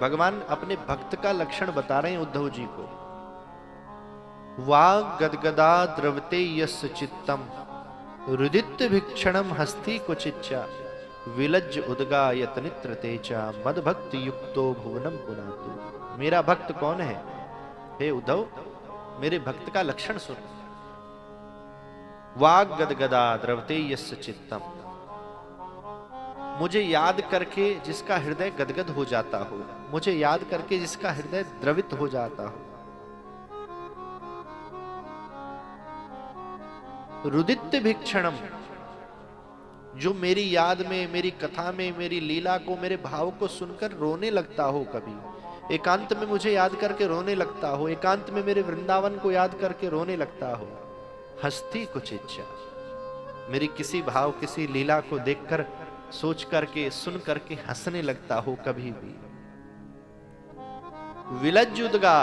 भगवान अपने भक्त का लक्षण बता रहे हैं उद्धव जी को। वाग गदगदा द्रवते यस्य चित्तम रुदित भिक्षणम हस्ति क्वचिच्चा विलज्ज उदगायत नित्र तेजा मद भक्त युक्तो भुवनम पुनातु। मेरा भक्त कौन है? हे उद्धव, मेरे भक्त का लक्षण सुन। वाग गदगदा द्रवते यस्य चित्तम, मुझे याद करके जिसका हृदय गदगद हो जाता हो, मुझे याद करके जिसका हृदय द्रवित हो जाता हो। रुदित भिक्षणम, जो मेरी याद में, मेरी कथा में, मेरी लीला को, मेरे भाव को सुनकर रोने लगता हो, कभी एकांत में मुझे याद करके रोने लगता हो, एकांत में मेरे वृंदावन को याद करके रोने लगता हो। हस्ती कुछ इच्छा, मेरी किसी भाव, किसी लीला को देखकर, सोच करके, सुन करके हंसने लगता हो कभी भी। विलज्जुदगा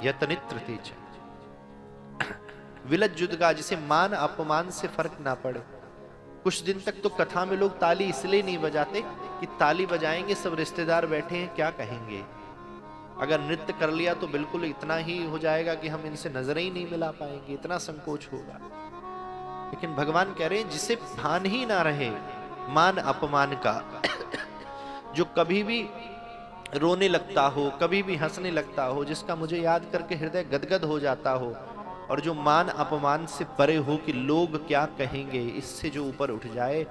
यतनित्र तेज, विलज्जुदगा, जिसे मान अपमान से फर्क ना पड़े। कुछ दिन तक तो कथा में लोग ताली इसलिए नहीं बजाते कि ताली बजाएंगे सब रिश्तेदार बैठे हैं क्या कहेंगे। अगर नृत्य कर लिया तो बिल्कुल इतना ही हो जाएगा कि हम इनसे नजरें ही नहीं मिला पाएंगे, इतना संकोच होगा। लेकिन भगवान कह रहे हैं जिसे भान ही ना रहे मान अपमान का, जो कभी भी रोने लगता हो, कभी भी हंसने लगता हो, जिसका मुझे याद करके हृदय गदगद हो जाता हो, और जो मान अपमान से परे हो कि लोग क्या कहेंगे, इससे जो ऊपर उठ जाए,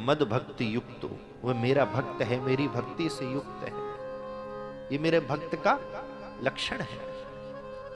मद भक्ति युक्त, वह मेरा भक्त है, मेरी भक्ति से युक्त है। ये मेरे भक्त का लक्षण है।